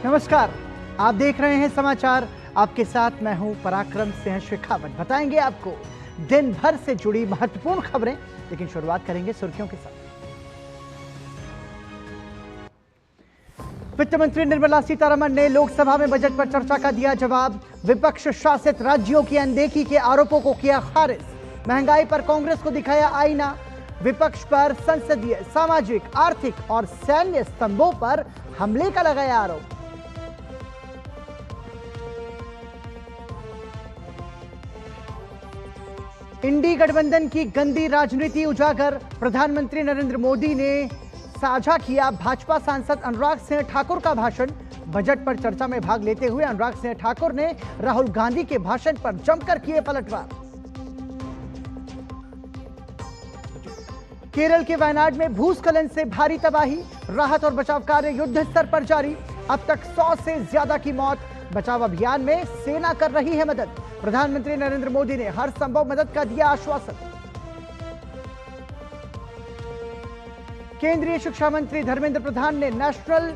नमस्कार, आप देख रहे हैं समाचार। आपके साथ मैं हूं पराक्रम सिंह शेखावत। बताएंगे आपको दिन भर से जुड़ी महत्वपूर्ण खबरें, लेकिन शुरुआत करेंगे सुर्खियों के साथ। वित्त मंत्री निर्मला सीतारमण ने लोकसभा में बजट पर चर्चा का दिया जवाब। विपक्ष शासित राज्यों की अनदेखी के आरोपों को किया खारिज। महंगाई पर कांग्रेस को दिखाया आईना। विपक्ष पर संसदीय, सामाजिक, आर्थिक और सैन्य स्तंभों पर हमले का लगाया आरोप। इंडी गठबंधन की गंदी राजनीति उजागर। प्रधानमंत्री नरेंद्र मोदी ने साझा किया भाजपा सांसद अनुराग सिंह ठाकुर का भाषण। बजट पर चर्चा में भाग लेते हुए अनुराग सिंह ठाकुर ने राहुल गांधी के भाषण पर जमकर किए पलटवार। केरल के वायनाड में भूस्खलन से भारी तबाही। राहत और बचाव कार्य युद्ध स्तर पर जारी। अब तक 100 से ज्यादा की मौत। बचाव अभियान में सेना कर रही है मदद। प्रधानमंत्री नरेंद्र मोदी ने हर संभव मदद का दिया आश्वासन। केंद्रीय शिक्षा मंत्री धर्मेंद्र प्रधान ने national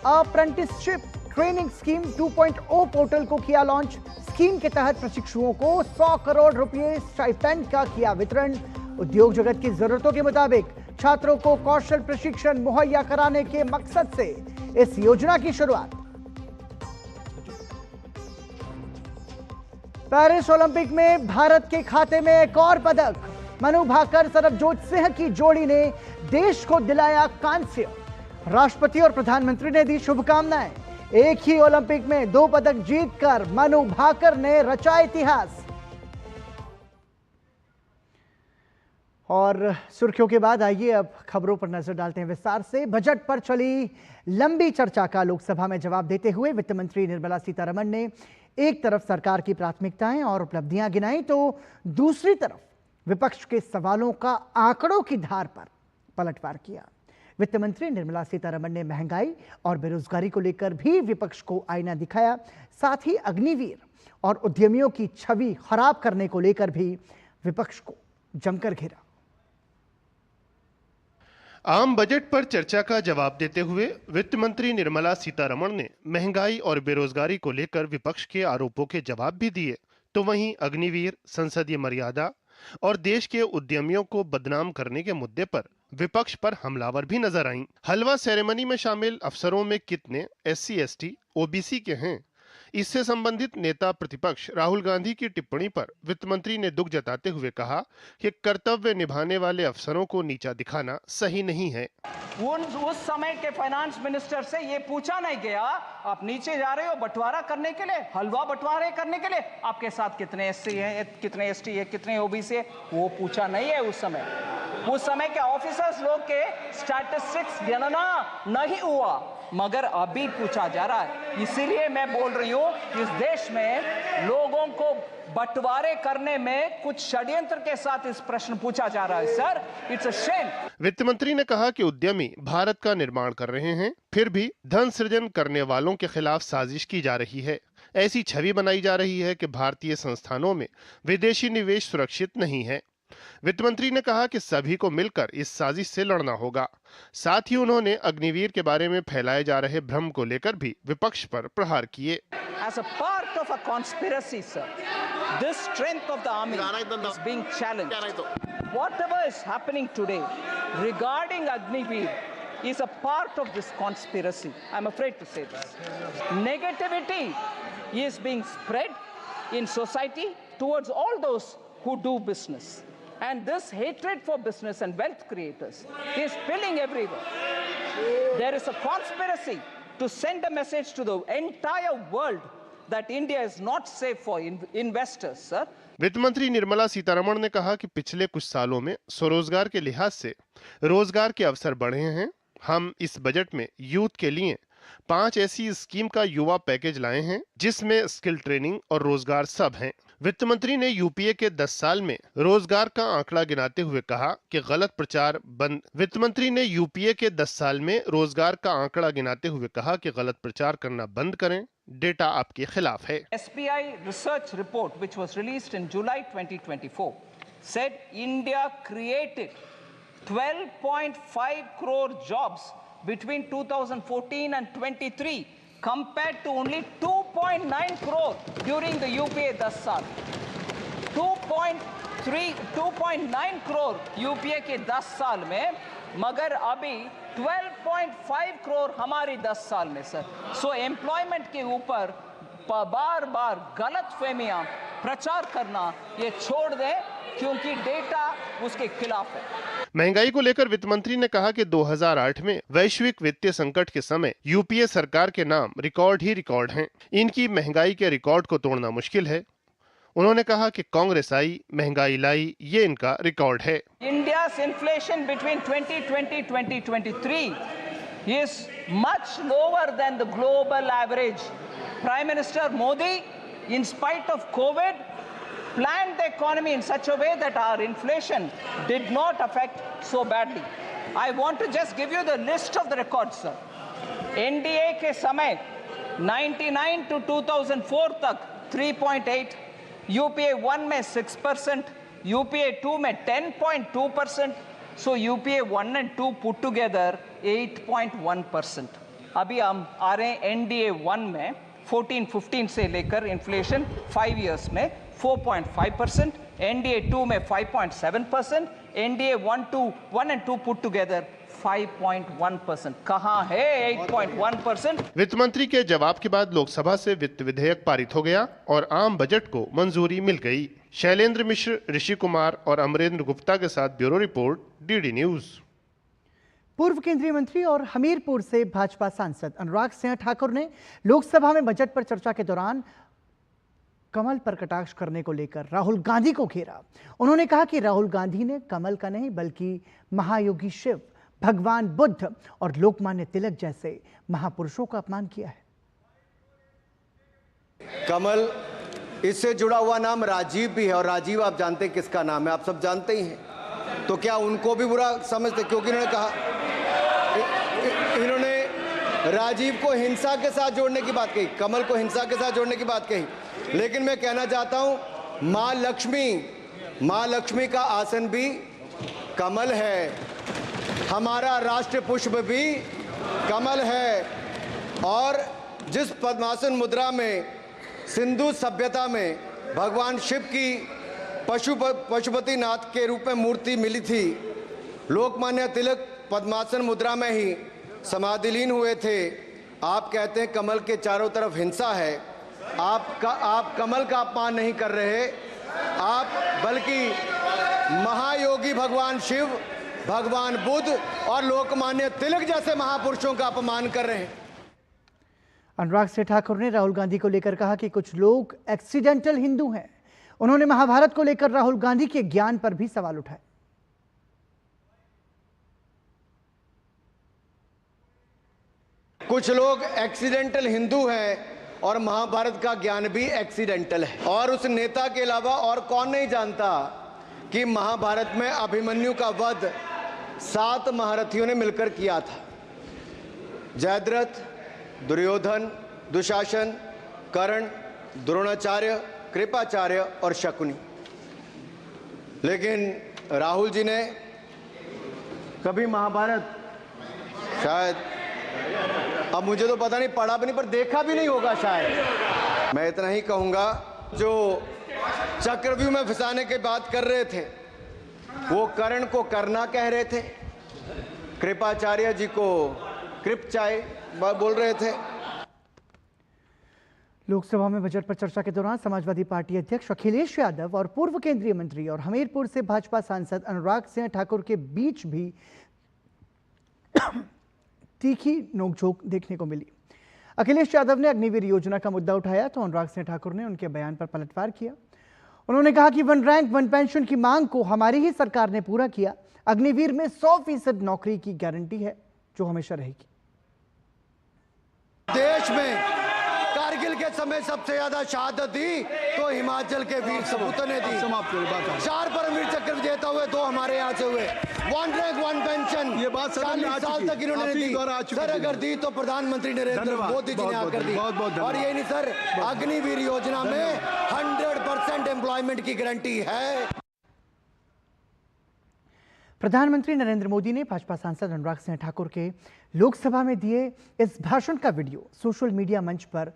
apprenticeship training scheme 2.0 portal को किया लॉन्च। स्कीम के तहत प्रशिक्षुओं को 100 करोड़ रुपए स्टाइपेंड का किया वितरण। उद्योग जगत की जरूरतों के मुताबिक छात्रों को कौशल प्रशिक्षण मुहैया कराने के मकसद से इस योजना की शुरुआत। पेरिस ओलंपिक में भारत के खाते में एक और पदक। मनु भाकर सरबजोत सिंह की जोड़ी ने देश को दिलाया कांस्य। राष्ट्रपति और प्रधानमंत्री ने दी शुभकामनाएं। एक ही ओलंपिक में 2 पदक जीतकर मनु भाकर ने रचा इतिहास। और सुर्खियों के बाद आइए अब खबरों पर नजर डालते हैं विस्तार से। बजट पर चली लंबी चर्चा का लोकसभा में जवाब देते हुए वित्त मंत्री निर्मला सीतारमण ने एक तरफ सरकार की प्राथमिकताएं और उपलब्धियां गिनाई, तो दूसरी तरफ विपक्ष के सवालों का आंकड़ों की धार पर पलटवार किया। वित्त मंत्री निर्मला सीतारमण ने महंगाई और बेरोजगारी को लेकर भी विपक्ष को आईना दिखाया। साथ ही अग्निवीर और उद्यमियों की छवि खराब करने को लेकर भी विपक्ष को जमकर घेरा। आम बजट पर चर्चा का जवाब देते हुए वित्त मंत्री निर्मला सीतारमण ने महंगाई और बेरोजगारी को लेकर विपक्ष के आरोपों के जवाब भी दिए, तो वहीं अग्निवीर, संसदीय मर्यादा और देश के उद्यमियों को बदनाम करने के मुद्दे पर विपक्ष पर हमलावर भी नजर आईं। हलवा सेरेमनी में शामिल अफसरों में कितने SC, ST, OBC के हैं, इससे संबंधित नेता प्रतिपक्ष राहुल गांधी की टिप्पणी पर वित्त मंत्री ने दुख जताते हुए कहा कि कर्तव्य निभाने वाले अफसरों को नीचा दिखाना सही नहीं है। उस समय के फाइनेंस मिनिस्टर से ये पूछा नहीं गया, आप नीचे जा रहे हो बंटवारा करने के लिए, हलवा बंटवारे करने के लिए, आपके साथ कितने SC हैं, कितने ST है, कितने OBC है, वो पूछा नहीं है। उस समय के ऑफिसर्स लोग के स्टैटिस्टिक्स गणना नहीं हुआ, मगर अभी पूछा जा रहा है। इसीलिए मैं बोल रही हूं, इस देश में लोगों को बंटवारे करने में कुछ षड्यंत्र के साथ इस प्रश्न पूछा जा रहा है। Sir, it's a shame. वित्त मंत्री ने कहा कि उद्यमी भारत का निर्माण कर रहे हैं, फिर भी धन सृजन करने वालों के खिलाफ साजिश की जा रही है। ऐसी छवि बनाई जा रही है कि भारतीय संस्थानों में विदेशी निवेश सुरक्षित नहीं है। वित्त मंत्री ने कहा कि सभी को मिलकर इस साजिश से लड़ना होगा। साथ ही उन्होंने अग्निवीर के बारे में फैलाए जा रहे भ्रम को लेकर भी विपक्ष पर प्रहार किए। As a part of a conspiracy, sir, this strength of the army is being challenged. Whatever is happening today regarding Agniveer is a part of this conspiracy. I'm afraid to say this. Negativity is being spread in society towards all those who do business. And this hatred for business and wealth creators is spilling everywhere. There is a conspiracy to send a message to the entire world that India is not safe for investors, sir. वित्त मंत्री निर्मला सीतारमण ने कहा कि पिछले कुछ सालों में स्वरोजगार के लिहाज से रोजगार के अवसर बढ़े हैं। हम इस बजट में यूथ के लिए 5 ऐसी स्कीम का युवा पैकेज लाए हैं, जिसमें स्किल ट्रेनिंग और रोजगार सब हैं। वित्त मंत्री ने यूपीए के 10 साल में रोजगार का आंकड़ा गिनाते हुए कहा कि गलत प्रचार बंद। वित्त मंत्री ने यूपीए के 10 साल में रोजगार का आंकड़ा गिनाते हुए कहा कि गलत प्रचार करना बंद करें, डेटा आपके खिलाफ है। SBI research report which was released in July 2024 said India created 12.5 crore jobs between 2014 and 23 compared to only 2.9 crore during the UPA 10 साल. 2.9 करोड़ यूपीए के 10 साल में, मगर अभी 12.5 करोड़ हमारी 10 साल में सर. सो एम्प्लॉयमेंट के ऊपर बार बार गलत फहमियां प्रचार करना ये छोड़ दें, क्योंकि डेटा उसके खिलाफ है. महंगाई को लेकर वित्त मंत्री ने कहा कि 2008 में वैश्विक वित्तीय संकट के समय यूपीए सरकार के नाम रिकॉर्ड ही रिकॉर्ड हैं. इनकी महंगाई के रिकॉर्ड को तोड़ना मुश्किल है. उन्होंने कहा कि कांग्रेस आई, महंगाई लाई, ये इनका रिकॉर्ड है. India's inflation between 2020-2023 is much lower than the global average. Prime Minister Modi, in spite of COVID, planned the economy in such a way that our inflation did not affect so badly. I want to just give you the list of the records, sir. NDA के समय 99 to 2004 तक 3.8, UPA 1 में 6%, UPA 2 में 10.2%, so UPA 1 and 2 put together 8.1%. अभी हम आ रहे हैं NDA 1 में 14-15 से लेकर इन्फ्लेशन 5 years में 4.5%, NDA 2 में 5.7%, NDA 1 and 2 put together 5.1%. कहाँ है 8.1%? वित्त मंत्री के जवाब के बाद लोकसभा से वित्त विधेयक पारित हो गया और आम बजट को मंजूरी मिल गई. शैलेंद्र मिश्र, ऋषि कुमार और अमरेंद्र गुप्ता के साथ ब्यूरो रिपोर्ट, डीडी न्यूज. पूर्व केंद्रीय मंत्री और हमीरपुर से भाजपा सांसद अनुराग सिंह ठाकुर ने लोकसभा में बजट पर चर्चा के दौरान कमल पर कटाक्ष करने को लेकर राहुल गांधी को घेरा. उन्होंने कहा कि राहुल गांधी ने कमल का नहीं बल्कि महायोगी शिव, भगवान बुद्ध और लोकमान्य तिलक जैसे महापुरुषों का अपमान किया है. कमल, इससे जुड़ा हुआ नाम राजीव भी है, और राजीव आप जानते हैं किसका नाम है, आप सब जानते ही हैं. तो क्या उनको भी बुरा समझते? क्योंकि इन्होंने राजीव को हिंसा के साथ जोड़ने की बात कही, कमल को हिंसा के साथ जोड़ने की बात कही. लेकिन मैं कहना चाहता हूं, मां लक्ष्मी का आसन भी कमल है, हमारा राष्ट्र पुष्प भी कमल है. और जिस पद्मासन मुद्रा में सिंधु सभ्यता में भगवान शिव की पशुपति नाथ के रूप में मूर्ति मिली थी, लोकमान्य तिलक पद्मासन मुद्रा में ही समाधिलीन हुए थे. आप कहते हैं कमल के चारों तरफ हिंसा है. आप कमल का अपमान नहीं कर रहे, आप बल्कि महायोगी भगवान शिव, भगवान बुद्ध और लोकमान्य तिलक जैसे महापुरुषों का अपमान कर रहे हैं. अनुराग सिंह ठाकुर ने राहुल गांधी को लेकर कहा कि कुछ लोग एक्सीडेंटल हिंदू हैं. उन्होंने महाभारत को लेकर राहुल गांधी के ज्ञान पर भी सवाल उठाए. कुछ लोग एक्सीडेंटल हिंदू हैं और महाभारत का ज्ञान भी एक्सीडेंटल है. और उस नेता के अलावा और कौन नहीं जानता कि महाभारत में अभिमन्यु का वध 7 महारथियों ने मिलकर किया था. जयद्रथ, दुर्योधन, दुशासन, कर्ण, द्रोणाचार्य, कृपाचार्य और शकुनी. लेकिन राहुल जी ने कभी महाभारत, शायद, अब मुझे तो पता नहीं, पढ़ा भी नहीं, पर देखा भी नहीं होगा शायद. मैं इतना ही कहूंगा, जो चक्रव्यूह में फंसाने की बात कर रहे थे वो कर्ण को करना कह रहे थे, कृपाचार्य जी को कृपचाय बोल रहे थे. लोकसभा में बजट पर चर्चा के दौरान समाजवादी पार्टी अध्यक्ष अखिलेश यादव और पूर्व केंद्रीय मंत्री और हमीरपुर से भाजपा सांसद अनुराग सिंह ठाकुर के बीच भी तीखी नोकझोंक देखने को मिली. अखिलेश यादव ने अग्निवीर योजना का मुद्दा उठाया तो अनुराग सिंह ठाकुर ने उनके बयान पर पलटवार किया. उन्होंने कहा कि 1 रैंक 1 पेंशन की मांग को हमारी ही सरकार ने पूरा किया. अग्निवीर में 100% नौकरी की गारंटी है जो हमेशा रहेगी. देश में कारगिल के समय सबसे ज्यादा शहादत दी तो हिमाचल के वीर सपूतों ने दी. 4 परमवीर चक्र विजेता हुए, 2 हमारे यहाँ से हुए. 1 रैंक 1 पेंशन ये बात 40 साल तक इन्होंने दी. सर अगर दी तो प्रधानमंत्री नरेंद्र मोदी जी ने आकर दी. और ये नहीं सर, अग्निवीर योजना में 100% एम्प्लॉयमेंट की गारंटी है. प्रधानमंत्री नरेंद्र मोदी ने भाजपा सांसद अनुराग सिंह ठाकुर के लोकसभा में दिए इस भाषण का वीडियो सोशल मीडिया मंच पर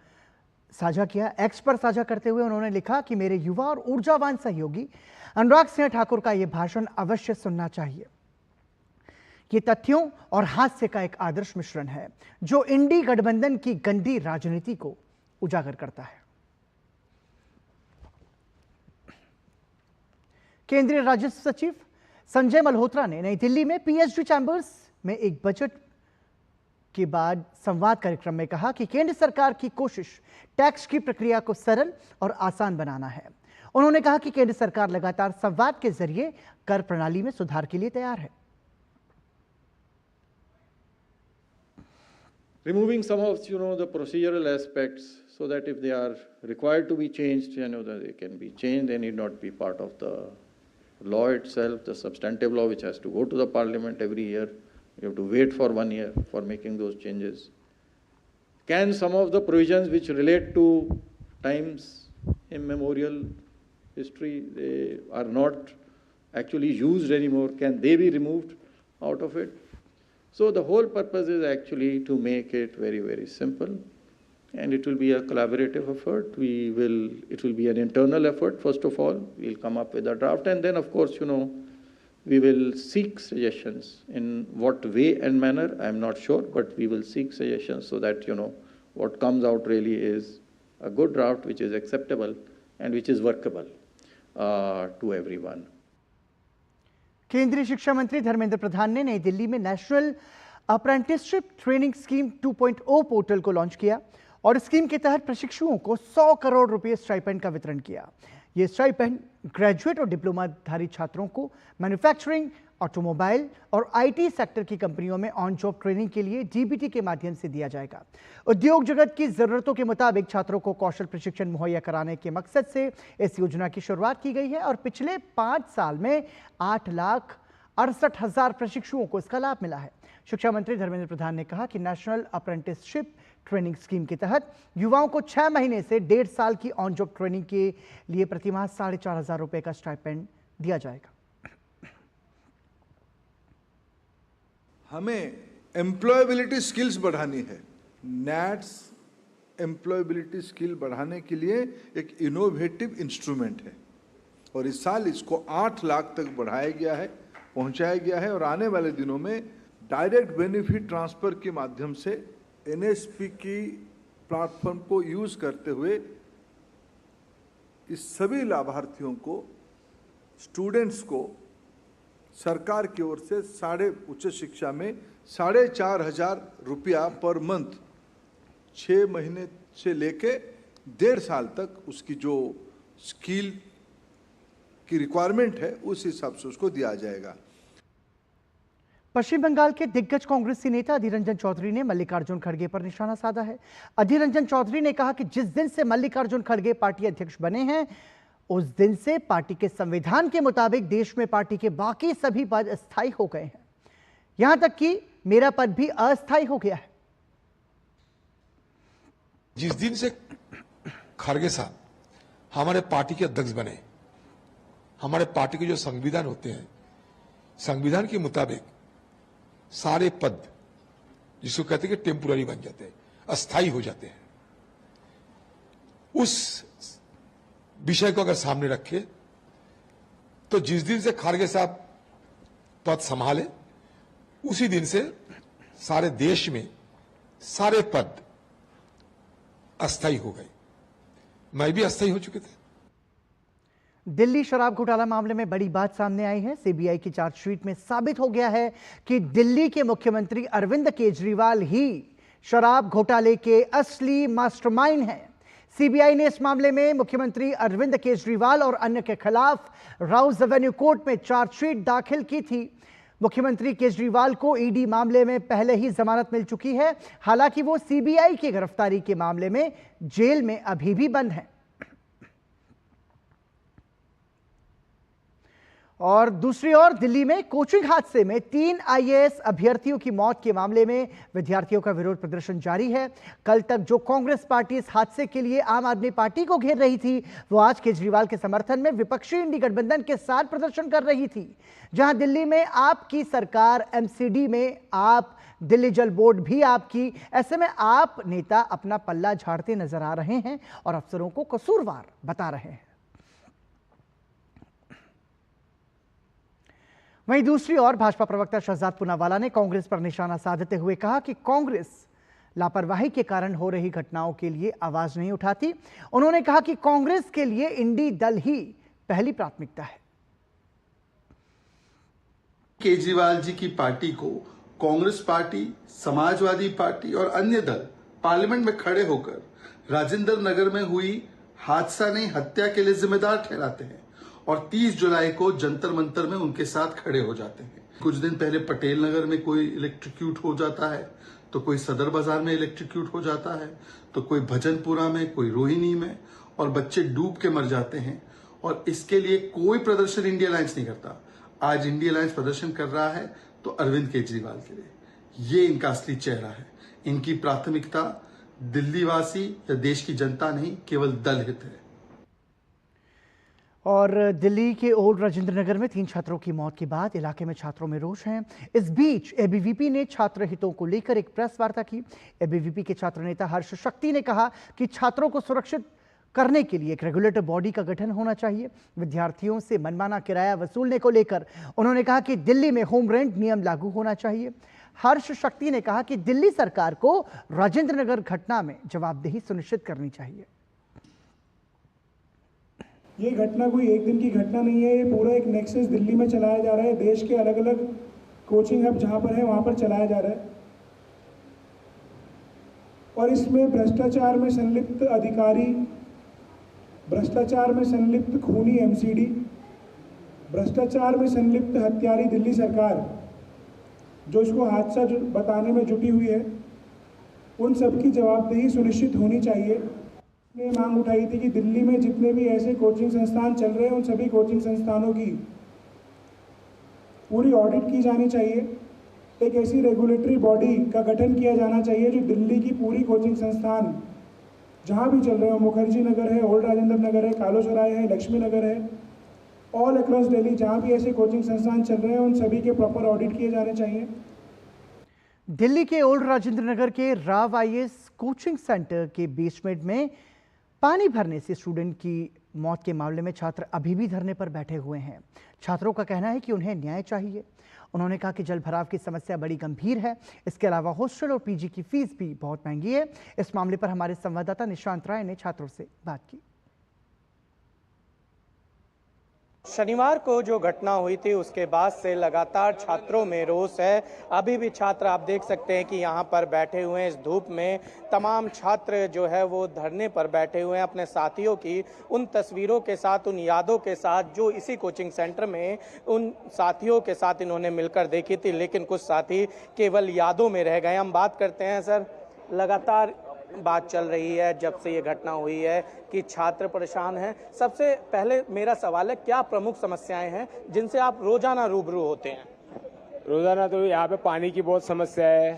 साझा किया। एक्स पर साझा करते हुए उन्होंने लिखा कि मेरे युवा और ऊर्जावान सहयोगी अनुराग सिंह ठाकुर का यह भाषण अवश्य सुनना चाहिए। ये तथ्यों और हास्य का एक आदर्श मिश्रण है जो इंडी गठबंधन की गंदी राजनीति को उजागर करता है। केंद्रीय राजस्व सचिव संजय मल्होत्रा ने नई दिल्ली में पीएचडी चैंबर्स में एक बजट के बाद संवाद कार्यक्रम में कहा कि केंद्र सरकार की कोशिश टैक्स की प्रक्रिया को सरल और आसान बनाना है। उन्होंने कहा कि केंद्र सरकार लगातार संवाद के जरिए कर प्रणाली में सुधार के लिए तैयार है। Removing some of the procedural aspects so that if they are required to be changed, that they can be changed. They need not be part of the law itself, the substantive law which has to go to the parliament every year. You have to wait for 1 year for making those changes. Can some of the provisions which relate to times immemorial history, they are not actually used anymore, can they be removed out of it? So the whole purpose is actually to make it very, very simple, and it will be a collaborative effort. It will be an internal effort. First of all, we'll come up with a draft, and then of course, we will seek suggestions in what way and manner, I'm not sure, but we will seek suggestions so that, what comes out really is a good draft which is acceptable and which is workable to everyone. केंद्रीय शिक्षा मंत्री धर्मेंद्र प्रधान ने नई दिल्ली में national apprenticeship training scheme 2.0 portal को launch किया और scheme के तहत प्रशिक्षुओं को 100 करोड़ रुपए स्टाइपेंड का वितरण किया। ये स्टाइपेंड ग्रेजुएट और डिप्लोमाधारी छात्रों को मैन्युफैक्चरिंग, ऑटोमोबाइल और आईटी सेक्टर की कंपनियों में ऑन जॉब ट्रेनिंग के लिए डीबीटी के माध्यम से दिया जाएगा। उद्योग जगत की जरूरतों के मुताबिक छात्रों को कौशल प्रशिक्षण मुहैया कराने के मकसद से इस योजना की शुरुआत की गई है और पिछले 5 साल में 8,68,000 प्रशिक्षुओं को इसका लाभ मिला है। शिक्षा मंत्री धर्मेंद्र प्रधान ने कहा कि नेशनल अप्रेंटिसशिप ट्रेनिंग स्कीम के तहत युवाओं को 6 महीने से 1.5 साल की ऑन जॉब ट्रेनिंग के लिए प्रतिमाह 4,500 रुपए का स्टाइपेंड दिया जाएगा। हमें एम्प्लॉयबिलिटी स्किल्स बढ़ानी है। नैट्स एम्प्लॉयबिलिटी स्किल बढ़ाने के लिए एक इनोवेटिव इंस्ट्रूमेंट है और इस साल इसको 8 लाख तक बढ़ाया गया है, पहुंचाया गया है और आने वाले दिनों में डायरेक्ट बेनिफिट ट्रांसफर के माध्यम से एनएसपी की प्लेटफॉर्म को यूज करते हुए इस सभी लाभार्थियों को, स्टूडेंट्स को सरकार की ओर से उच्च शिक्षा में 4,500 रुपया पर मंथ 6 महीने से लेके 1.5 साल तक उसकी जो स्किल की रिक्वायरमेंट है उस हिसाब से उसको दिया जाएगा। पश्चिम बंगाल के दिग्गज कांग्रेसी नेता अधीर रंजन चौधरी ने मल्लिकार्जुन खड़गे पर निशाना साधा है। अधीर रंजन चौधरी ने कहा कि जिस दिन से मल्लिकार्जुन खड़गे पार्टी अध्यक्ष बने हैं उस दिन से पार्टी के संविधान के मुताबिक देश में पार्टी के बाकी सभी पद अस्थायी हो गए हैं, यहां तक कि मेरा पद भी अस्थायी हो गया है। जिस दिन से खड़गे साहब हमारे पार्टी के अध्यक्ष बने, हमारे पार्टी के जो संविधान होते हैं, संविधान के मुताबिक सारे पद जिसको कहते हैं कि टेम्पोररी बन जाते हैं, अस्थायी हो जाते हैं। उस विषय को अगर सामने रखे तो जिस दिन से खड़गे साहब पद संभाले उसी दिन से सारे देश में सारे पद अस्थायी हो गए। मैं भी अस्थायी हो चुके थे। दिल्ली शराब घोटाला मामले में बड़ी बात सामने आई है। सीबीआई की चार्जशीट में साबित हो गया है कि दिल्ली के मुख्यमंत्री अरविंद केजरीवाल ही शराब घोटाले के असली मास्टरमाइंड हैं। सीबीआई ने इस मामले में मुख्यमंत्री अरविंद केजरीवाल और अन्य के खिलाफ राउज एवेन्यू कोर्ट में चार्जशीट दाखिल की थी। मुख्यमंत्री केजरीवाल को ईडी मामले में पहले ही जमानत मिल चुकी है, हालांकि वो सीबीआई की गिरफ्तारी के मामले में जेल में अभी भी बंद हैं। और दूसरी ओर दिल्ली में कोचिंग हादसे में 3 आईएएस अभ्यर्थियों की मौत के मामले में विद्यार्थियों का विरोध प्रदर्शन जारी है। कल तक जो कांग्रेस पार्टी इस हादसे के लिए आम आदमी पार्टी को घेर रही थी, वो आज केजरीवाल के समर्थन में विपक्षी इंडी गठबंधन के साथ प्रदर्शन कर रही थी। जहां दिल्ली में आपकी सरकार, एमसीडी में आप, दिल्ली जल बोर्ड भी आपकी, ऐसे में आप नेता अपना पल्ला झाड़ते नजर आ रहे हैं और अफसरों को कसूरवार बता रहे हैं। वहीं दूसरी ओर भाजपा प्रवक्ता शहजाद पूनावाला ने कांग्रेस पर निशाना साधते हुए कहा कि कांग्रेस लापरवाही के कारण हो रही घटनाओं के लिए आवाज नहीं उठाती। उन्होंने कहा कि कांग्रेस के लिए इंडी दल ही पहली प्राथमिकता है। केजरीवाल जी की पार्टी को कांग्रेस पार्टी, समाजवादी पार्टी और अन्य दल पार्लियामेंट में खड़े होकर राजेंद्र नगर में हुई हादसा नहीं, हत्या के लिए जिम्मेदार ठहराते हैं और 30 जुलाई को जंतर मंतर में उनके साथ खड़े हो जाते हैं। कुछ दिन पहले पटेल नगर में कोई इलेक्ट्रिक्यूट हो जाता है, तो कोई सदर बाजार में इलेक्ट्रिक्यूट हो जाता है, तो कोई भजनपुरा में, कोई रोहिणी में, और बच्चे डूब के मर जाते हैं। और इसके लिए कोई प्रदर्शन इंडिया अलायंस नहीं करता। आज इंडिया अलायंस प्रदर्शन कर रहा है तो अरविंद केजरीवाल के लिए। ये इनका असली चेहरा है। इनकी प्राथमिकता दिल्ली वासी या देश की जनता नहीं, केवल दल हित है। और दिल्ली के ओल्ड राजेंद्र नगर में 3 छात्रों की मौत के बाद इलाके में छात्रों में रोष है। इस बीच एबीवीपी ने छात्र हितों को लेकर एक प्रेस वार्ता की। एबीवीपी के छात्र नेता हर्ष शक्ति ने कहा कि छात्रों को सुरक्षित करने के लिए एक रेगुलेटर बॉडी का गठन होना चाहिए। विद्यार्थियों से मनमाना किराया वसूलने को लेकर उन्होंने कहा कि दिल्ली में होम रेंट नियम लागू होना चाहिए। हर्ष शक्ति ने कहा कि दिल्ली सरकार को राजेंद्र नगर घटना में जवाबदेही सुनिश्चित करनी चाहिए। ये घटना कोई एक दिन की घटना नहीं है। ये पूरा एक नेक्सस दिल्ली में चलाया जा रहा है। देश के अलग अलग कोचिंग हब जहां पर है वहां पर चलाया जा रहा है और इसमें भ्रष्टाचार में संलिप्त अधिकारी, भ्रष्टाचार में संलिप्त खूनी एमसीडी, भ्रष्टाचार में संलिप्त हत्यारी दिल्ली सरकार जो इसको हादसा बताने में जुटी हुई है, उन सबकी जवाबदेही सुनिश्चित होनी चाहिए। ने मांग उठाई थी कि दिल्ली में जितने भी ऐसे कोचिंग संस्थान चल रहे हैं उन सभी कोचिंग संस्थानों की पूरी ऑडिट की जानी चाहिए। एक ऐसी रेगुलेटरी बॉडी का गठन किया जाना चाहिए जो दिल्ली की पूरी कोचिंग संस्थान जहां भी चल रहे हो, मुखर्जी नगर है, ओल्ड राजेंद्र नगर है, कालोसराय है, लक्ष्मी नगर है, ऑल अक्रॉस दिल्ली जहां भी ऐसे कोचिंग संस्थान चल रहे हैं उन सभी के प्रॉपर ऑडिट किए जाने चाहिए। दिल्ली के ओल्ड राजेंद्र नगर के राव आईएएस कोचिंग सेंटर के बेसमेंट में पानी भरने से स्टूडेंट की मौत के मामले में छात्र अभी भी धरने पर बैठे हुए हैं। छात्रों का कहना है कि उन्हें न्याय चाहिए। उन्होंने कहा कि जल भराव की समस्या बड़ी गंभीर है। इसके अलावा हॉस्टल और पीजी की फीस भी बहुत महंगी है। इस मामले पर हमारे संवाददाता निशांत राय ने छात्रों से बात की। शनिवार को जो घटना हुई थी उसके बाद से लगातार छात्रों में रोष है। अभी भी छात्र आप देख सकते हैं कि यहाँ पर बैठे हुए हैं इस धूप में। तमाम छात्र जो है वो धरने पर बैठे हुए हैं अपने साथियों की उन तस्वीरों के साथ, उन यादों के साथ जो इसी कोचिंग सेंटर में उन साथियों के साथ इन्होंने मिलकर देखी थी, लेकिन कुछ साथी केवल यादों में रह गए। हम बात करते हैं सर, लगातार बात चल रही है जब से ये घटना हुई है कि छात्र परेशान हैं। सबसे पहले मेरा सवाल है, क्या प्रमुख समस्याएं हैं जिनसे आप रोजाना रूबरू होते हैं? रोजाना तो यहाँ पे पानी की बहुत समस्या है,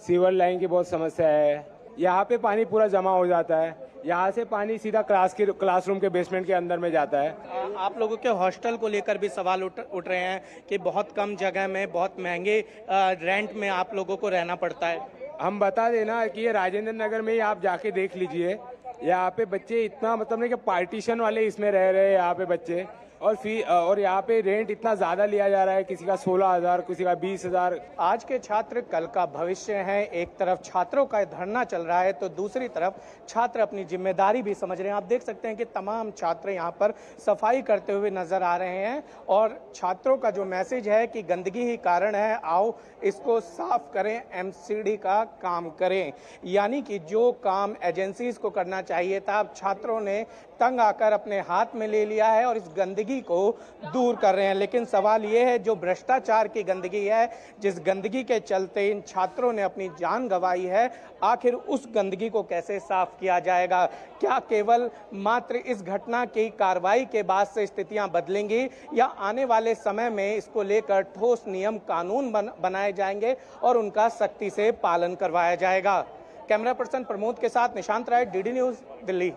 सीवर लाइन की बहुत समस्या है। यहाँ पे पानी पूरा जमा हो जाता है। यहाँ से पानी सीधा क्लासरूम के बेसमेंट के अंदर में जाता है। आप लोगों के हॉस्टल को लेकर भी सवाल उठ रहे हैं कि बहुत कम जगह में, बहुत महंगे रेंट में आप लोगों को रहना पड़ता है। हम बता देना कि ये राजेंद्र नगर में ही आप जाके देख लीजिए। यहाँ पे बच्चे इतना मतलब नहीं कि पार्टीशन वाले इसमें रह रहे हैं यहाँ पे बच्चे, और यहाँ पे रेंट इतना ज्यादा लिया जा रहा है, किसी का 16,000, किसी का 20,000। आज के छात्र कल का भविष्य हैं। एक तरफ छात्रों का धरना चल रहा है तो दूसरी तरफ छात्र अपनी जिम्मेदारी भी समझ रहे हैं। आप देख सकते हैं कि तमाम छात्र यहाँ पर सफाई करते हुए नजर आ रहे हैं और छात्रों का जो मैसेज है कि गंदगी ही कारण है, आओ इसको साफ करें, एमसीडी का काम करें। यानी कि जो काम एजेंसीज को करना चाहिए था, अब छात्रों ने तंग आकर अपने हाथ में ले लिया है और इस गंदगी को दूर कर रहे हैं। लेकिन सवाल ये है, जो भ्रष्टाचार की गंदगी है, जिस गंदगी के चलते इन छात्रों ने अपनी जान गंवाई है, आखिर उस गंदगी को कैसे साफ किया जाएगा? क्या केवल मात्र इस घटना की कार्रवाई के बाद से स्थितियां बदलेंगी या आने वाले समय में इसको लेकर ठोस नियम कानून बनाए जाएंगे और उनका सख्ती से पालन करवाया जाएगा? कैमरा पर्सन प्रमोद के साथ निशांत राय, DD news, Delhi.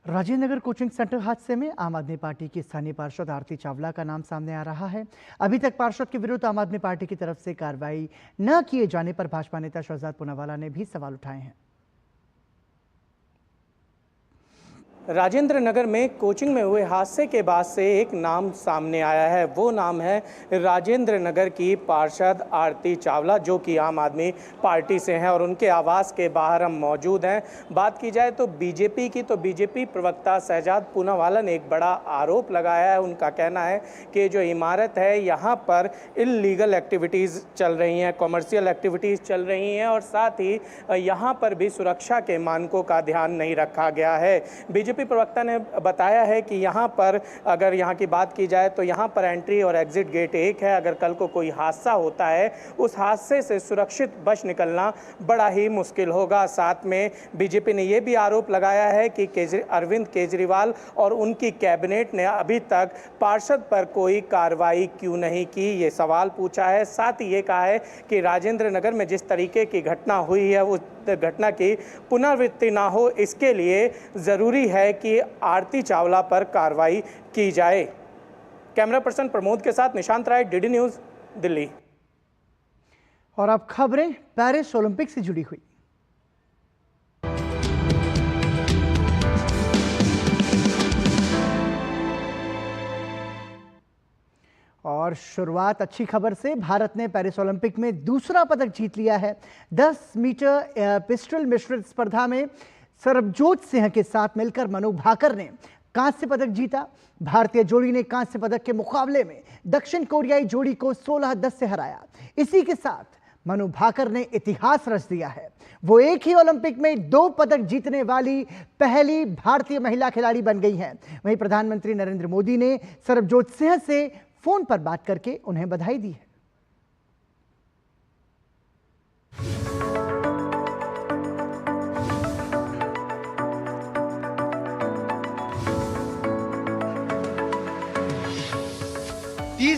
Rajendra Nagar coaching centre हादसे में आम आदमी पार्टी की स्थानीय पार्षद आरती चावला का नाम सामने आ रहा है। अभी तक पार्षद के विरुद्ध आम आदमी पार्टी की तरफ से कार्रवाई न किए जाने पर भाजपा नेता शहजाद पूनावाला ने भी सवाल उठाए हैं। राजेंद्र नगर में कोचिंग में हुए हादसे के बाद से एक नाम सामने आया है। वो नाम है राजेंद्र नगर की पार्षद आरती चावला, जो कि आम आदमी पार्टी से हैं और उनके आवास के बाहर हम मौजूद हैं। बात की जाए तो बीजेपी की, तो बीजेपी प्रवक्ता शहजाद पूनावाला ने एक बड़ा आरोप लगाया है। उनका कहना है कि जो इमारत है यहाँ पर इल्लीगल एक्टिविटीज़ चल रही हैं, कॉमर्शियल एक्टिविटीज़ चल रही हैं और साथ ही यहाँ पर भी सुरक्षा के मानकों का ध्यान नहीं रखा गया है। बीजेपी प्रवक्ता ने बताया है कि यहाँ पर, अगर यहाँ की बात की जाए तो यहाँ पर एंट्री और एग्जिट गेट एक है। अगर कल को कोई हादसा होता है, उस हादसे से सुरक्षित बच निकलना बड़ा ही मुश्किल होगा। साथ में बीजेपी ने यह भी आरोप लगाया है कि अरविंद केजरीवाल और उनकी कैबिनेट ने अभी तक पार्षद पर कोई कार्रवाई क्यों नहीं की, ये सवाल पूछा है। साथ ही ये कहा है कि राजेंद्र नगर में जिस तरीके की घटना हुई है, उस घटना की पुनरावृत्ति ना हो, इसके लिए ज़रूरी है कि आरती चावला पर कार्रवाई की जाए। कैमरा पर्सन प्रमोद के साथ निशांत राय, डीडी न्यूज़, दिल्ली। और अब खबरें पेरिस ओलंपिक से जुड़ी हुई। और शुरुआत अच्छी खबर से। भारत ने पेरिस ओलंपिक में दूसरा पदक जीत लिया है। 10 मीटर पिस्टल मिश्रित स्पर्धा में सरबजोत सिंह के साथ मिलकर मनु भाकर ने कांस्य पदक जीता। भारतीय जोड़ी ने कांस्य पदक के मुकाबले में दक्षिण कोरियाई जोड़ी को 16-10 से हराया। इसी के साथ मनु भाकर ने इतिहास रच दिया है। वो एक ही ओलंपिक में 2 पदक जीतने वाली पहली भारतीय महिला खिलाड़ी बन गई हैं। वहीं प्रधानमंत्री नरेंद्र मोदी ने सरबजोत सिंह से फोन पर बात करके उन्हें बधाई दी है।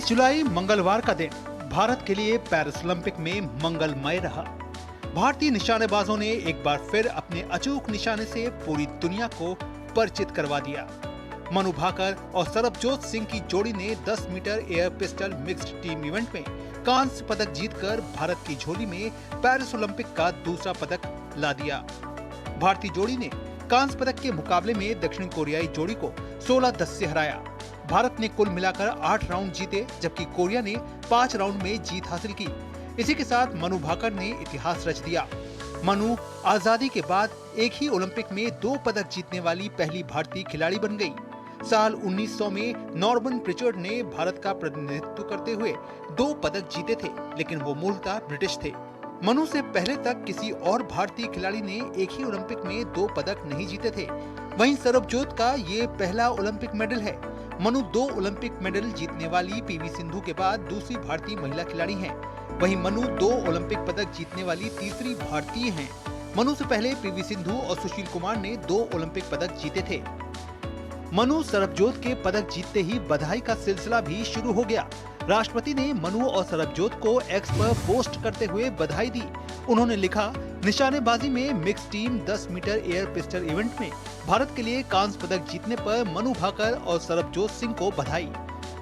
जुलाई मंगलवार का दिन भारत के लिए पेरिस ओलंपिक में मंगलमय रहा। भारतीय निशानेबाजों ने एक बार फिर अपने अचूक निशाने से पूरी दुनिया को परिचित करवा दिया। मनु भाकर और सरबजोत सिंह की जोड़ी ने 10 metre air pistol mixed team event में कांस्य पदक जीतकर भारत की झोली में पेरिस ओलंपिक का दूसरा पदक ला दिया। भारतीय जोड़ी ने कांस्य पदक के मुकाबले में दक्षिण कोरियाई जोड़ी को 16-10 से हराया। भारत ने कुल मिलाकर 8 राउंड जीते, जबकि कोरिया ने 5 राउंड में जीत हासिल की। इसी के साथ मनु भाकर ने इतिहास रच दिया। मनु आजादी के बाद एक ही ओलंपिक में 2 पदक जीतने वाली पहली भारतीय खिलाड़ी बन गई। साल 1900 में नॉर्मन प्रिचर्ड ने भारत का प्रतिनिधित्व करते हुए 2 पदक जीते थे, लेकिन वो मूलतः ब्रिटिश थे। मनु से पहले तक किसी और भारतीय खिलाड़ी ने एक ही ओलंपिक में 2 पदक नहीं जीते थे। वहीं सरबजोत का ये पहला ओलंपिक मेडल है। मनु 2 ओलंपिक मेडल जीतने वाली पीवी सिंधु के बाद दूसरी भारतीय महिला खिलाड़ी हैं। वहीं मनु 2 ओलंपिक पदक जीतने वाली तीसरी भारतीय हैं। मनु से पहले पीवी सिंधु और सुशील कुमार ने 2 ओलंपिक पदक जीते थे। मनु सरबजोत के पदक जीतते ही बधाई का सिलसिला भी शुरू हो गया। राष्ट्रपति ने मनु और सरबजोत को एक्स पर पोस्ट करते हुए बधाई दी। उन्होंने लिखा, निशानेबाजी में mix team 10 metre air pistol event में भारत के लिए कांस्य पदक जीतने पर मनु भाकर और सरबजोत सिंह को बधाई।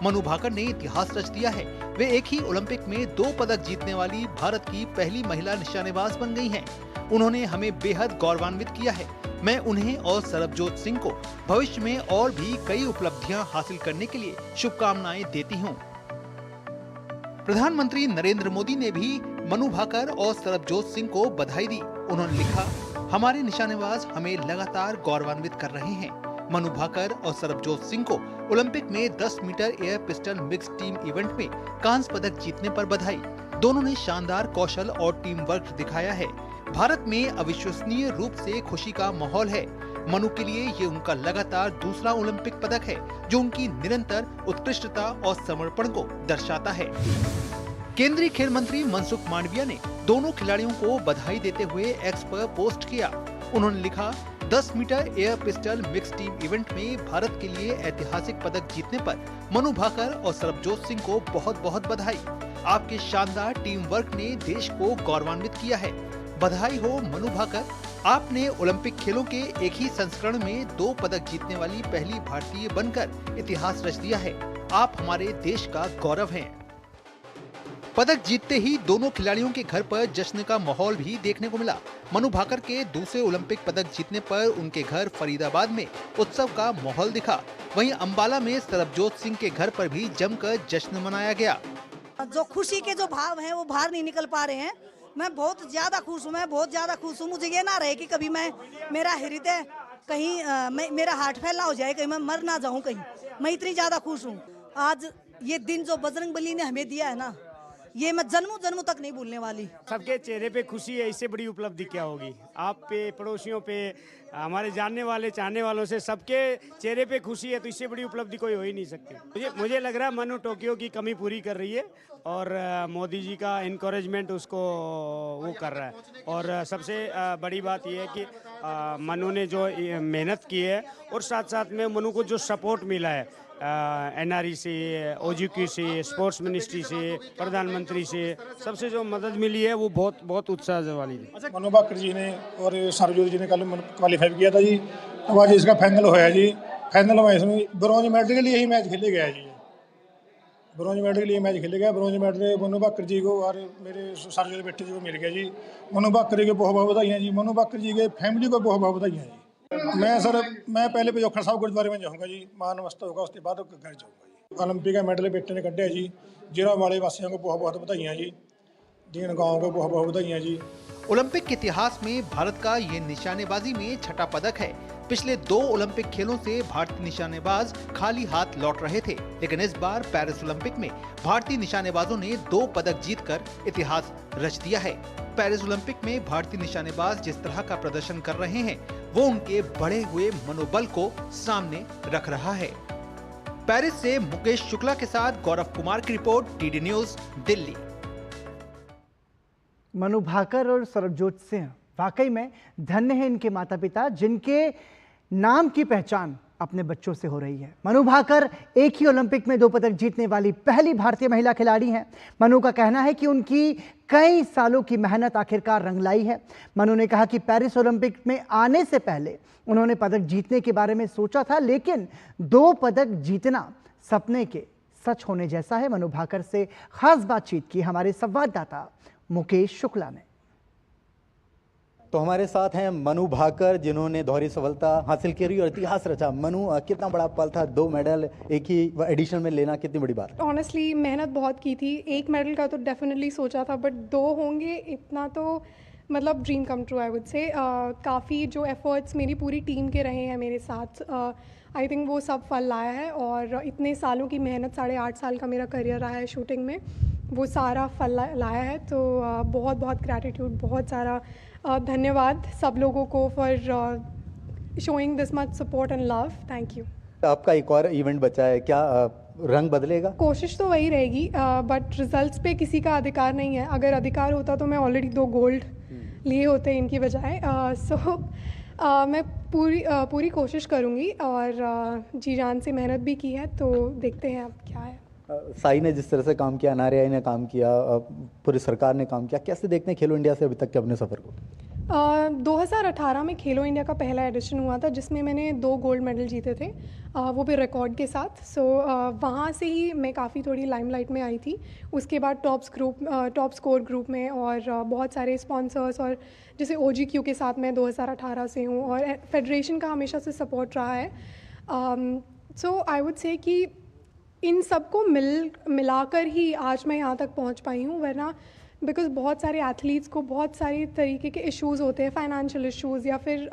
मनु भाकर ने इतिहास रच दिया है। वे एक ही ओलंपिक में 2 पदक जीतने वाली भारत की पहली महिला निशानेबाज बन गई हैं। उन्होंने हमें बेहद गौरवान्वित किया है। मैं उन्हें और सरबजोत सिंह को भविष्य में और भी कई उपलब्धियां हासिल करने के लिए शुभकामनाएं देती हूं। प्रधानमंत्री नरेंद्र मोदी ने भी मनु भाकर और सरबजोत सिंह को बधाई दी। उन्होंने लिखा, हमारे निशानेबाज हमें लगातार गौरवान्वित कर रहे हैं। मनु भाकर और सरबजोत सिंह को ओलंपिक में 10 metre air pistol mix team event में कांस्य पदक जीतने पर बधाई। दोनों ने शानदार कौशल और टीम वर्क दिखाया है। भारत में अविश्वसनीय रूप से खुशी का माहौल है। मनु के लिए ये उनका लगातार दूसरा ओलंपिक पदक है, जो उनकी निरंतर उत्कृष्टता और समर्पण को दर्शाता है। केंद्रीय खेल मंत्री मनसुख मांडविया ने दोनों खिलाड़ियों को बधाई देते हुए एक्स पर पोस्ट किया। उन्होंने लिखा, 10 metre air pistol mix team event में भारत के लिए ऐतिहासिक पदक जीतने पर मनु भाकर और सरबजोत सिंह को बहुत बहुत बधाई। आपके शानदार टीम वर्क ने देश को गौरवान्वित किया है। बधाई हो मनु भाकर, आपने ओलंपिक खेलों के एक ही संस्करण में 2 पदक जीतने वाली पहली भारतीय बनकर इतिहास रच दिया है। आप हमारे देश का गौरव हैं। पदक जीतते ही दोनों खिलाड़ियों के घर पर जश्न का माहौल भी देखने को मिला। मनु भाकर के दूसरे ओलंपिक पदक जीतने पर उनके घर फरीदाबाद में उत्सव का माहौल दिखा। वहीं अंबाला में सरबजोत सिंह के घर पर भी जमकर जश्न मनाया गया। जो खुशी के जो भाव हैं वो बाहर नहीं निकल पा रहे हैं। मैं बहुत ज्यादा खुश हूँ। मुझे ये ना रहे कि कभी मेरा हृदय कहीं मेरा हार्ट फेल ना हो जाए, कहीं मैं मर ना जाऊँ कहीं। मैं इतनी ज्यादा खुश हूँ। आज ये दिन जो बजरंगबली ने हमें दिया है ना, ये मैं जन्मों तक नहीं भूलने वाली। सबके चेहरे पे खुशी है, इससे बड़ी उपलब्धि क्या होगी। आप पे, पड़ोसियों पे, हमारे जानने वाले चाहने वालों से सबके चेहरे पे खुशी है, तो इससे बड़ी उपलब्धि कोई हो ही नहीं सकती। मुझे लग रहा है मनु टोक्यो की कमी पूरी कर रही है और मोदी जी का इनकरेजमेंट उसको वो कर रहा है। और सबसे बड़ी बात ये है कि मनु ने जो मेहनत की है और साथ साथ में मनु को जो सपोर्ट मिला है NRE से, OGQ से, स्पोर्ट्स मिनिस्ट्री से, प्रधानमंत्री से, सबसे जो मदद मिली है वो बहुत उत्साह वाली है। मनु भाकर जी ने और सरबजोत जी ने कल क्वालिफाई किया था जी। अब आज इसका फाइनल होया जी। फाइनल में इसमें ब्रॉन्ज मेडल के लिए ही मैच खेले गया जी। ब्रॉन्ज मेडल के लिए मैच खेले गया। ब्रॉन्ज मेडल मनु भाकर जी को और मेरे सरबजोत बेटे जी को मिल गया जी। मनु भाकर जी को बहुत बहुत बधाइयाँ जी। मनु भाकर जी के फैमिली को बहुत बहुत बधाइयाँ जी। मैं पहले पिजोखड़ साहब गुरुद्वारे में जाऊँगा जी, मान मस्त होगा, उसके बाद घर जाऊँगा जी। ओलंपिक का मेडल बेटे ने कढ़िया जी। जिला वाले वासियों को बहुत बहुत बधाइयाँ जी। दीन गाँव को बहुत बहुत बधाइयाँ जी। ओलंपिक के इतिहास में भारत का ये निशानेबाजी में छठा पदक है। पिछले 2 ओलंपिक खेलों से भारतीय निशानेबाज खाली हाथ लौट रहे थे, लेकिन इस बार पेरिस ओलंपिक में भारतीय निशानेबाजों ने 2 पदक जीतकर इतिहास रच दिया है। पेरिस ओलंपिक में भारतीय निशानेबाज जिस तरह का प्रदर्शन कर रहे हैं, वो उनके बढ़े हुए मनोबल को सामने रख रहा है। पेरिस से मुकेश शुक्ला के साथ गौरव कुमार की report, DD news, Delhi. Manu Bhaker और सरबजोत सिंह वाकई में धन्य हैं इनके माता पिता, जिनके नाम की पहचान अपने बच्चों से हो रही है। मनु भाकर एक ही ओलंपिक में 2 पदक जीतने वाली पहली भारतीय महिला खिलाड़ी हैं। मनु का कहना है कि उनकी कई सालों की मेहनत आखिरकार रंग लाई है। मनु ने कहा कि पेरिस ओलंपिक में आने से पहले उन्होंने पदक जीतने के बारे में सोचा था, लेकिन 2 पदक जीतना सपने के सच होने जैसा है। मनु भाकर से खास बातचीत की हमारे संवाददाता मुकेश शुक्ला ने। तो हमारे साथ हैं मनु भाकर, जिन्होंने दोहरी सफलता हासिल करी और इतिहास रचा। मनु, कितना बड़ा पल था 2 मेडल एक ही एडिशन में लेना, कितनी बड़ी बात? ऑनेस्टली मेहनत बहुत की थी। 1 मेडल का तो डेफिनेटली सोचा था, बट 2 होंगे इतना तो मतलब dream come true I would say. काफ़ी जो एफर्ट्स मेरी पूरी टीम के रहे हैं मेरे साथ, आई थिंक वो सब फल लाया है। और इतने सालों की मेहनत, 8.5 साल का मेरा करियर रहा है शूटिंग में, वो सारा फल लाया है। तो बहुत बहुत ग्रैटिट्यूड, बहुत सारा धन्यवाद सब लोगों को for showing this much support and love. Thank you. आपका एक और इवेंट बचा है, क्या रंग बदलेगा? कोशिश तो वही रहेगी, बट रिजल्ट्स पे किसी का अधिकार नहीं है। अगर अधिकार होता तो मैं ऑलरेडी 2 गोल्ड लिए होते इनकी बजाय। सो मैं पूरी कोशिश करूँगी और जी जान से मेहनत भी की है, तो देखते हैं अब क्या है। साई ने जिस तरह से काम किया, नारियाई ने काम किया, पूरी सरकार ने काम किया, कैसे देखते हैं खेलो इंडिया से अभी तक के अपने सफ़र को? 2018 में खेलो इंडिया का पहला एडिशन हुआ था, जिसमें मैंने 2 गोल्ड मेडल जीते थे, वो भी रिकॉर्ड के साथ। सो वहाँ से ही मैं काफ़ी थोड़ी लाइमलाइट में आई थी। उसके बाद टॉप स्कोर ग्रुप में और बहुत सारे स्पॉन्सर्स, और जैसे OGQ के साथ मैं 2018 से हूँ और फेडरेशन का हमेशा से सपोर्ट रहा है। सो आई वुड से कि इन सबको मिलाकर ही आज मैं यहाँ तक पहुँच पाई हूँ, वरना बिकॉज बहुत सारे एथलीट्स को बहुत सारी तरीके के इश्यूज़ होते हैं, फाइनेंशियल इश्यूज़, या फिर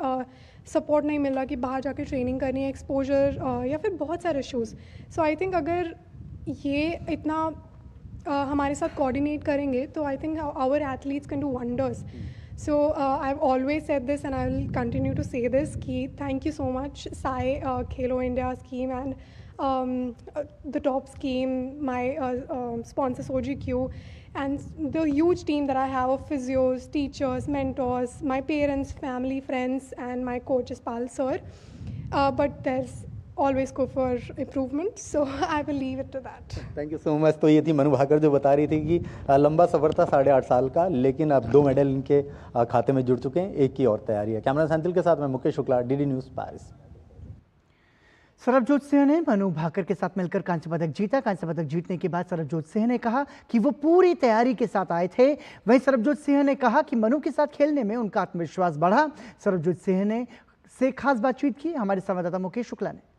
सपोर्ट नहीं मिल रहा कि बाहर जाके ट्रेनिंग करनी है, एक्सपोजर, या फिर बहुत सारे इश्यूज़। सो आई थिंक अगर ये इतना हमारे साथ कोऑर्डिनेट करेंगे तो I think our athletes can do wonders. So I've always said this and I will continue to say this, ki thank you so much Sai, Khelo India scheme and the top scheme, my sponsor SOGQ, and the huge team that I have of physios, teachers, mentors, my parents, family, friends, and my coach is Pal sir. But there's always go for improvement, so I will leave it to that. Thank you so much. तो ये थी मनु भाकर जो बता रही थी कि लंबा सफ़र था 8.5 साल का, लेकिन अब 2 मेडल इनके खाते में जुड़ चुके हैं, एक की और तैयारी है। कैमरा सैंथिल के साथ मैं Mukesh Shukla, DD news Paris. Sarabjot Singh ने मनु भाकर के साथ मिलकर कांस्य पदक जीता। कांस्य पदक जीतने के बाद सरबजोत सिंह ने कहा कि वो पूरी तैयारी के साथ आए थे। वहीं सरबजोत सिंह ने कहा कि मनु के साथ खेलने में उनका आत्मविश्वास बढ़ा। सरबजोत सिंह ने से खास बातचीत की हमारे संवाददाता मुकेश शुक्ला ने।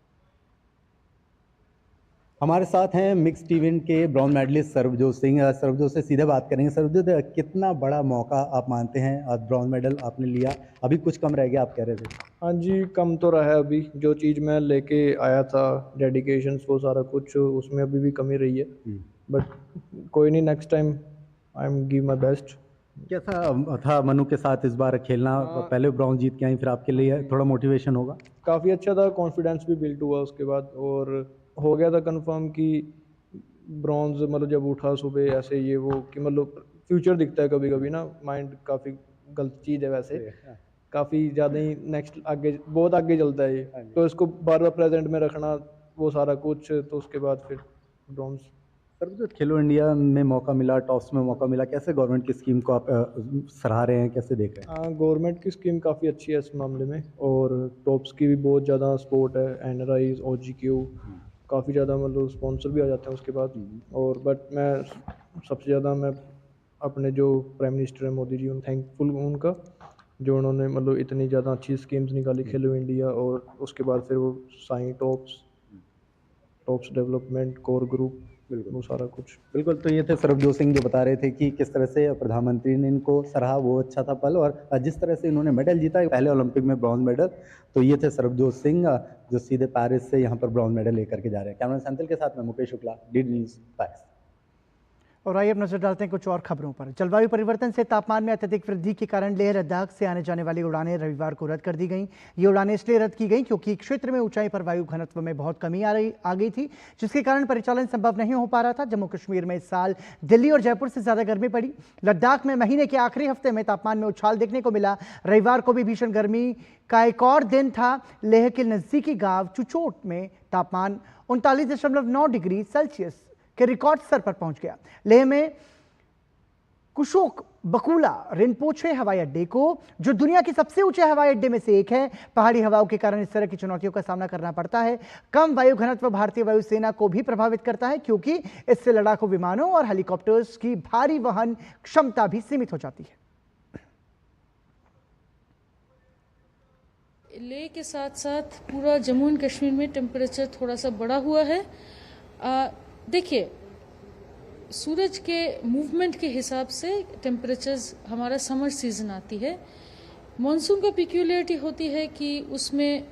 हमारे साथ हैं मिक्स्ड इवेंट के ब्रॉन्ज मेडलिस्ट सरबजोत सिंह। सरबजोत से सीधे बात करेंगे। सरबजोत, कितना बड़ा मौका आप मानते हैं? ब्रॉन्ज मेडल आपने लिया, अभी कुछ कम रह गया आप कह रहे थे। हाँ जी, कम तो रहा है। अभी जो चीज़ मैं लेके आया था, डेडिकेशन, वो सारा कुछ, उसमें अभी भी कमी रही है, बट कोई नहीं, next time I am give my best. कैसा था मनु के साथ इस बार खेलना? पहले ब्रॉन्ज जीत के आई, फिर आपके लिए थोड़ा मोटिवेशन होगा? काफ़ी अच्छा था, कॉन्फिडेंस भी बिल्ड हुआ उसके बाद, और हो गया था कंफर्म कि ब्रॉन्ज मतलब जब उठा सुबह ऐसे ये वो कि मतलब फ्यूचर दिखता है कभी कभी ना, माइंड काफ़ी गलत चीज़ है वैसे, काफ़ी ज़्यादा ही नेक्स्ट आगे बहुत आगे चलता है ये, तो इसको बार बार प्रेजेंट में रखना वो सारा कुछ, तो उसके बाद फिर ब्रॉन्ज। सरबजोत, खेलो इंडिया में मौका मिला, टॉप्स में मौका मिला, कैसे गवर्नमेंट की स्कीम को आप सराह रहे हैं, कैसे देख रहे हैं? गवर्नमेंट की स्कीम काफ़ी अच्छी है इस मामले में, और टॉप्स की भी बहुत ज़्यादा सपोर्ट है, NRI, OGQ, काफ़ी ज़्यादा मतलब स्पॉन्सर भी आ जाते हैं उसके बाद। और बट मैं सबसे ज़्यादा मैं अपने जो प्राइम मिनिस्टर हैं मोदी जी, उन थैंकफुल हूँ उनका, जो उन्होंने मतलब इतनी ज़्यादा अच्छी स्कीम्स निकाली खेलो इंडिया, और उसके बाद फिर वो Sai tops development, core group, वो सारा कुछ। बिल्कुल, तो ये थे सरबजोत सिंह जो बता रहे थे कि किस तरह से प्रधानमंत्री ने इनको सराहा, वो अच्छा था पल, और जिस तरह से इन्होंने मेडल जीता, पहले ओलंपिक में ब्रॉन्ज मेडल। तो ये थे सरबजोत सिंह जो सीधे पेरिस से यहाँ पर ब्रॉन्ज मेडल लेकर के जा रहे हैं। कैमरा सैंथिल के साथ मैं Mukesh Shukla, DD news Paris. और आइए अब नजर डालते हैं कुछ और खबरों पर। जलवायु परिवर्तन से तापमान में अत्यधिक वृद्धि के कारण लेह लद्दाख से आने जाने वाली उड़ानें रविवार को रद्द कर दी गईं। ये उड़ानें इसलिए रद्द की गईं क्योंकि क्षेत्र में ऊंचाई पर वायु घनत्व में बहुत कमी आ गई थी, जिसके कारण परिचालन संभव नहीं हो पा रहा था। जम्मू कश्मीर में इस साल दिल्ली और जयपुर से ज्यादा गर्मी पड़ी। लद्दाख में महीने के आखिरी हफ्ते में तापमान में उछाल देखने को मिला। रविवार को भी भीषण गर्मी का एक और दिन था। लेह के नजदीकी गांव चुचोट में तापमान 39.9 डिग्री सेल्सियस के रिकॉर्ड स्तर पर पहुंच गया। लेह में कुशोक बकुला रिनपोचे हवाई अड्डे को, जो दुनिया के सबसे ऊंचे हवाई अड्डे में से एक है, पहाड़ी हवाओं के कारण इस तरह की चुनौतियों का सामना करना पड़ता है। कम वायु घनत्व भारतीय वायुसेना को भी प्रभावित करता है, क्योंकि इससे लड़ाकू विमानों और हेलीकॉप्टर्स की भारी वहन क्षमता भी सीमित हो जाती है। लेह के साथ साथ पूरा जम्मू एंड कश्मीर में टेम्परेचर थोड़ा सा बढ़ा हुआ है। देखिए, सूरज के मूवमेंट के हिसाब से टेम्परेचर्स, हमारा समर सीजन आती है, मॉनसून का पिक्यूलियरिटी होती है कि उसमें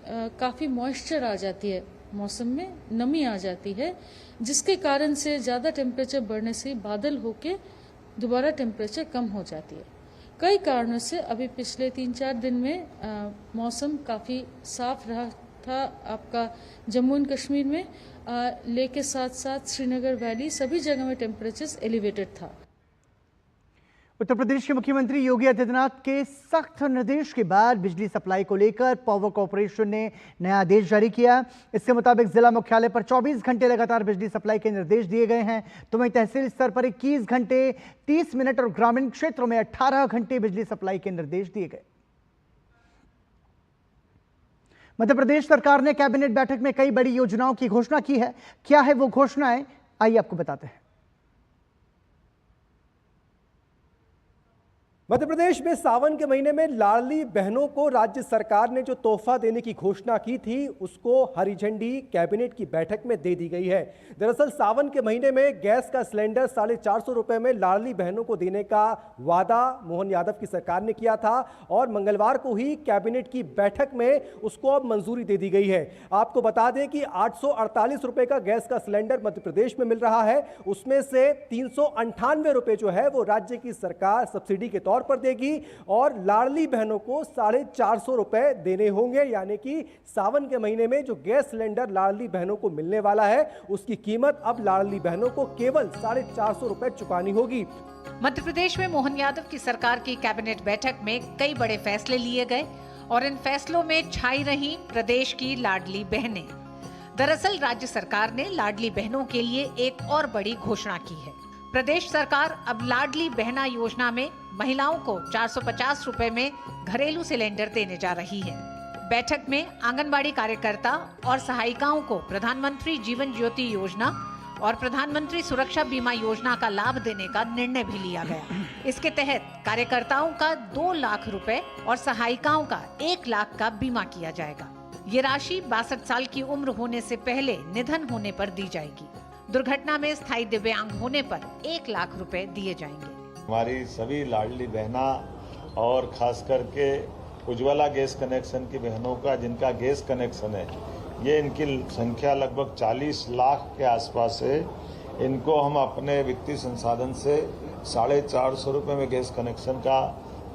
काफ़ी मॉइस्चर आ जाती है, मौसम में नमी आ जाती है, जिसके कारण से ज़्यादा टेम्परेचर बढ़ने से बादल होके दोबारा टेम्परेचर कम हो जाती है। कई कारणों से अभी पिछले 3-4 दिन में मौसम काफ़ी साफ रहा था आपका जम्मू एंड कश्मीर में। लेह के साथ साथ श्रीनगर वैली, सभी जगह में टेम्परेचर एलिवेटेड था। उत्तर प्रदेश के मुख्यमंत्री योगी आदित्यनाथ के सख्त निर्देश के बाद बिजली सप्लाई को लेकर पावर कॉर्पोरेशन ने नया आदेश जारी किया। इसके मुताबिक जिला मुख्यालय पर 24 घंटे लगातार बिजली सप्लाई के निर्देश दिए गए हैं। तो वहीं तहसील स्तर पर 21 घंटे 30 मिनट और ग्रामीण क्षेत्रों में 18 घंटे बिजली सप्लाई के निर्देश दिए गए। मध्य प्रदेश सरकार ने कैबिनेट बैठक में कई बड़ी योजनाओं की घोषणा की है। क्या है वो घोषणाएं, आइए आपको बताते हैं। मध्य प्रदेश में सावन के महीने में लाडली बहनों को राज्य सरकार ने जो तोहफा देने की घोषणा की थी, उसको हरी झंडी कैबिनेट की बैठक में दे दी गई है। दरअसल सावन के महीने में गैस का सिलेंडर 450 रुपए में लाडली बहनों को देने का वादा मोहन यादव की सरकार ने किया था, और मंगलवार को ही कैबिनेट की बैठक में उसको अब मंजूरी दे दी गई है। आपको बता दें कि 848 रुपए का गैस का सिलेंडर मध्य प्रदेश में मिल रहा है, उसमें से 398 रुपए जो है वो राज्य की सरकार सब्सिडी के तौर तौर पर देगी और लाडली बहनों को 450 रुपए देने होंगे, यानी कि सावन के महीने में जो गैस सिलेंडर लाडली बहनों को मिलने वाला है उसकी कीमत अब लाडली बहनों को केवल 450 रुपए चुकानी होगी। मध्य प्रदेश में मोहन यादव की सरकार की कैबिनेट बैठक में कई बड़े फैसले लिए गए और इन फैसलों में छाई रही प्रदेश की लाडली बहनें। दरअसल राज्य सरकार ने लाडली बहनों के लिए एक और बड़ी घोषणा की है। प्रदेश सरकार अब लाडली बहना योजना में महिलाओं को 450 रुपए में घरेलू सिलेंडर देने जा रही है। बैठक में आंगनबाड़ी कार्यकर्ता और सहायिकाओं को प्रधानमंत्री जीवन ज्योति योजना और प्रधानमंत्री सुरक्षा बीमा योजना का लाभ देने का निर्णय भी लिया गया। इसके तहत कार्यकर्ताओं का 2 लाख रुपए और सहायिकाओं का 1 लाख का बीमा किया जाएगा। ये राशि 62 साल की उम्र होने से पहले निधन होने पर दी जाएगी। दुर्घटना में स्थायी दिव्यांग होने पर 1 लाख रुपए दिए जाएंगे। हमारी सभी लाडली बहना और खास करके उज्ज्वला गैस कनेक्शन की बहनों का जिनका गैस कनेक्शन है, ये इनकी संख्या लगभग 40 लाख के आसपास है। इनको हम अपने वित्तीय संसाधन से 450 रुपये में गैस कनेक्शन का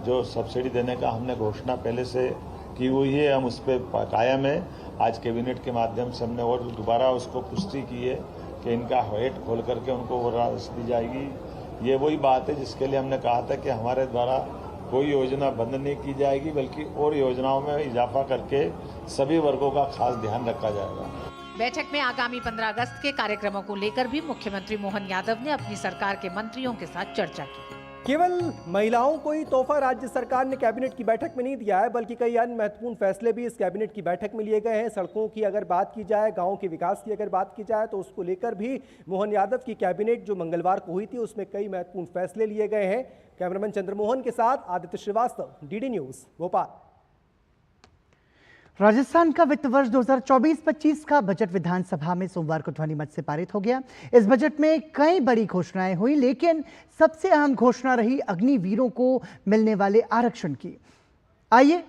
जो सब्सिडी देने का हमने घोषणा पहले से की हुई है, हम उस पर कायम है। आज कैबिनेट के माध्यम से हमने और दोबारा उसको पुष्टि की है कि इनका वेट खोल करके उनको वो राशि दी जाएगी। ये वही बात है जिसके लिए हमने कहा था कि हमारे द्वारा कोई योजना बंद नहीं की जाएगी, बल्कि और योजनाओं में इजाफा करके सभी वर्गों का खास ध्यान रखा जाएगा। बैठक में आगामी 15 अगस्त के कार्यक्रमों को लेकर भी मुख्यमंत्री मोहन यादव ने अपनी सरकार के मंत्रियों के साथ चर्चा की। केवल महिलाओं को ही तोहफा राज्य सरकार ने कैबिनेट की बैठक में नहीं दिया है, बल्कि कई अन्य महत्वपूर्ण फैसले भी इस कैबिनेट की बैठक में लिए गए हैं। सड़कों की अगर बात की जाए, गांव के विकास की अगर बात की जाए, तो उसको लेकर भी मोहन यादव की कैबिनेट जो मंगलवार को हुई थी उसमें कई महत्वपूर्ण फैसले लिए गए हैं। कैमरामैन चंद्रमोहन के साथ आदित्य श्रीवास्तव, डीडी न्यूज, भोपाल। राजस्थान का वित्त वर्ष 2024-25 का बजट विधानसभा में सोमवार को ध्वनिमत से पारित हो गया। इस बजट में कई बड़ी घोषणाएं हुई, लेकिन सबसे अहम घोषणा रही अग्निवीरों को मिलने वाले आरक्षण की। आइए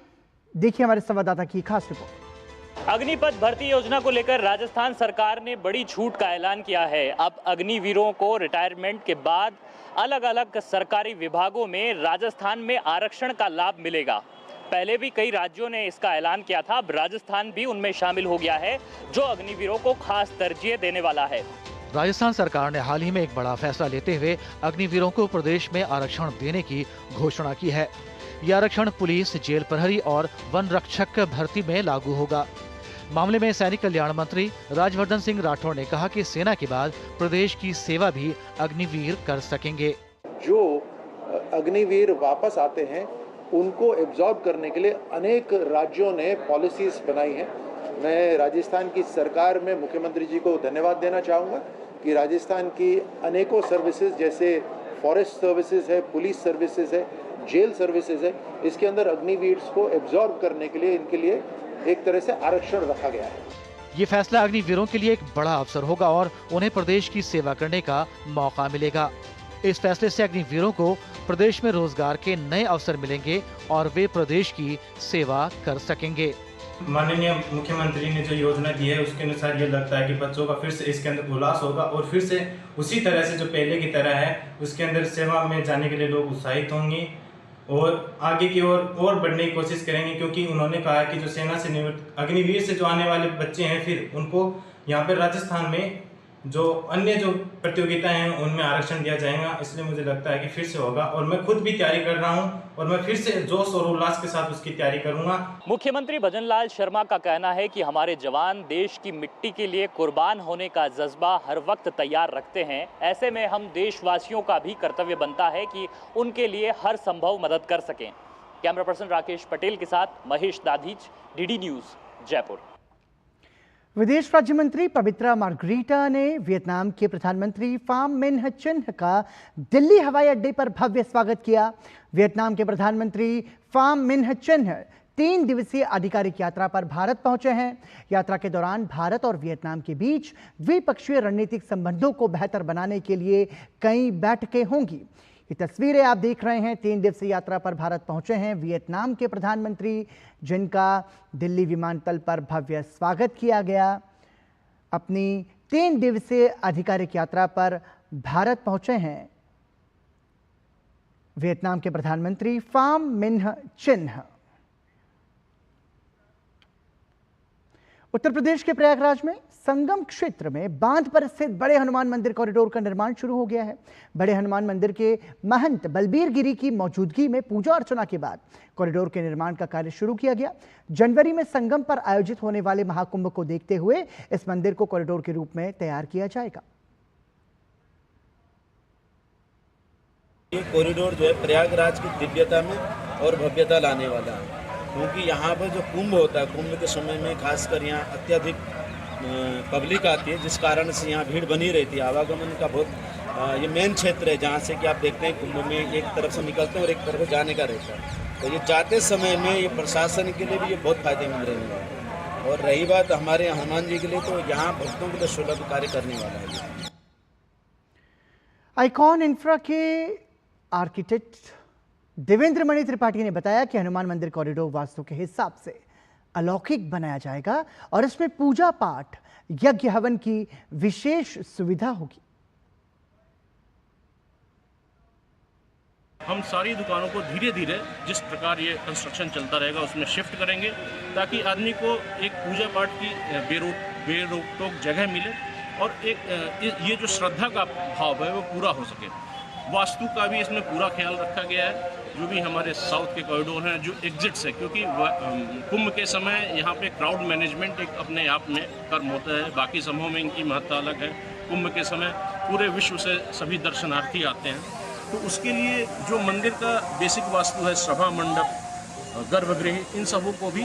देखिए हमारे संवाददाता की खास रिपोर्ट। अग्निपथ भर्ती योजना को लेकर राजस्थान सरकार ने बड़ी छूट का ऐलान किया है। अब अग्निवीरों को रिटायरमेंट के बाद अलग अलग सरकारी विभागों में राजस्थान में आरक्षण का लाभ मिलेगा। पहले भी कई राज्यों ने इसका ऐलान किया था, अब राजस्थान भी उनमें शामिल हो गया है, जो अग्निवीरों को खास तरजीह देने वाला है। राजस्थान सरकार ने हाल ही में एक बड़ा फैसला लेते हुए अग्निवीरों को प्रदेश में आरक्षण देने की घोषणा की है। ये आरक्षण पुलिस, जेल प्रहरी और वन रक्षक भर्ती में लागू होगा। मामले में सैनिक कल्याण मंत्री राजवर्धन सिंह राठौड़ ने कहा कि सेना के बाद प्रदेश की सेवा भी अग्निवीर कर सकेंगे। जो अग्निवीर वापस आते हैं उनको एब्जॉर्ब करने के लिए अनेक राज्यों ने पॉलिसीज बनाई हैं। मैं राजस्थान की सरकार में मुख्यमंत्री जी को धन्यवाद देना चाहूँगा कि राजस्थान की अनेकों सर्विसेज जैसे फॉरेस्ट सर्विसेज है, पुलिस सर्विसेज है, जेल सर्विसेज है, इसके अंदर अग्निवीर्स को एब्जॉर्ब करने के लिए इनके लिए एक तरह से आरक्षण रखा गया है। ये फैसला अग्निवीरों के लिए एक बड़ा अवसर होगा और उन्हें प्रदेश की सेवा करने का मौका मिलेगा। इस फैसले से अग्निवीरों को प्रदेश में रोजगार के नए अवसर मिलेंगे और वे प्रदेश की सेवा कर सकेंगे। माननीय मुख्यमंत्री ने जो योजना दी है उसके अनुसार ये लगता है कि बच्चों का फिर से इसके अंदर उल्लास होगा और फिर से उसी तरह से जो पहले की तरह है उसके अंदर सेवा में जाने के लिए लोग उत्साहित होंगे और आगे की ओर और बढ़ने की कोशिश करेंगे, क्योंकि उन्होंने कहा है कि जो सेना से निवृत्त अग्निवीर से जो आने वाले बच्चे हैं फिर उनको यहाँ पर राजस्थान में जो अन्य जो प्रतियोगिताएं हैं उनमें आरक्षण दिया जाएगा। इसलिए मुझे लगता है कि फिर से होगा और मैं खुद भी तैयारी कर रहा हूं और मैं फिर से जोश और उल्लास के साथ उसकी तैयारी करूंगा। मुख्यमंत्री भजनलाल शर्मा का कहना है कि हमारे जवान देश की मिट्टी के लिए कुर्बान होने का जज्बा हर वक्त तैयार रखते हैं। ऐसे में हम देशवासियों का भी कर्तव्य बनता है कि उनके लिए हर संभव मदद कर सकें। कैमरा पर्सन राकेश पटेल के साथ महेश दाधीच, डीडी न्यूज, जयपुर। विदेश राज्य मंत्री पवित्रा मार्गरीटा ने वियतनाम के प्रधानमंत्री फाम मिन्ह चिन्ह का दिल्ली हवाई अड्डे पर भव्य स्वागत किया। वियतनाम के प्रधानमंत्री फाम मिन्ह चिन्ह 3 दिवसीय आधिकारिक यात्रा पर भारत पहुंचे हैं। यात्रा के दौरान भारत और वियतनाम के बीच द्विपक्षीय रणनीतिक संबंधों को बेहतर बनाने के लिए कई बैठकें होंगी। ये तस्वीरें आप देख रहे हैं, 3 दिवसीय यात्रा पर भारत पहुंचे हैं वियतनाम के प्रधानमंत्री, जिनका दिल्ली विमानतल पर भव्य स्वागत किया गया। अपनी 3 दिवसीय आधिकारिक यात्रा पर भारत पहुंचे हैं वियतनाम के प्रधानमंत्री फाम मिन्ह चिन्ह। उत्तर प्रदेश के प्रयागराज में संगम क्षेत्र में बांध पर स्थित बड़े हनुमान मंदिर कॉरिडोर का निर्माण शुरू हो गया है। बड़े हनुमान मंदिर के महंत बलबीर गिरी की मौजूदगी में पूजा अर्चना के बाद कॉरिडोर के निर्माण का कार्य शुरू किया गया। जनवरी में संगम पर आयोजित होने वाले महाकुंभ को देखते हुए इस मंदिर को कॉरिडोर के रूप में तैयार किया जाएगा। ये कॉरिडोर जो है प्रयागराज की दिव्यता में और भव्यता लाने वाला है, क्योंकि यहाँ पर जो कुंभ होता है, कुंभ के समय में खासकर यहाँ अत्यधिक पब्लिक आती है, जिस कारण से यहाँ भीड़ बनी रहती है। आवागमन का बहुत ये मेन क्षेत्र है, जहाँ से कि आप देखते हैं कुंभ में एक तरफ से निकलते हैं और एक तरफ जाने का रहता है। तो ये जाते समय में ये प्रशासन के लिए भी ये बहुत फायदेमंद रहेगा। और रही बात हमारे हनुमान जी के लिए, तो यहाँ भक्तों के लिए सुलभ कार्य करने वाला है। आइकॉन इंफ्रा के आर्किटेक्ट देवेंद्र मणि त्रिपाठी ने बताया कि हनुमान मंदिर कॉरिडोर वास्तु के हिसाब से अलौकिक बनाया जाएगा और इसमें पूजा पाठ, यज्ञ हवन की विशेष सुविधा होगी। हम सारी दुकानों को धीरे धीरे जिस प्रकार ये कंस्ट्रक्शन चलता रहेगा उसमें शिफ्ट करेंगे, ताकि आदमी को एक पूजा पाठ की बेरोक-टोक जगह मिले और एक ये जो श्रद्धा का भाव है वो पूरा हो सके। वास्तु का भी इसमें पूरा ख्याल रखा गया है। जो भी हमारे साउथ के कॉरिडोर हैं, जो एग्जिट्स है, क्योंकि कुंभ के समय यहाँ पे क्राउड मैनेजमेंट एक अपने आप में कर्म होता है, बाकी समूहों में इनकी महत्ता अलग है। कुंभ के समय पूरे विश्व से सभी दर्शनार्थी आते हैं, तो उसके लिए जो मंदिर का बेसिक वास्तु है, सभा मंडप, गर्भगृह, इन सबों को भी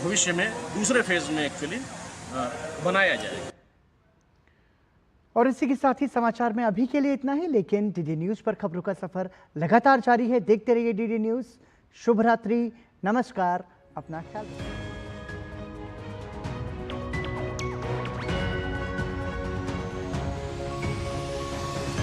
भविष्य में दूसरे फेज में एक्चुअली बनाया जाएगा। और इसी के साथ ही समाचार में अभी के लिए इतना ही, लेकिन डीडी न्यूज पर खबरों का सफर लगातार जारी है। देखते रहिए डीडी न्यूज। शुभ रात्रि, नमस्कार, अपना ख्याल रखिए।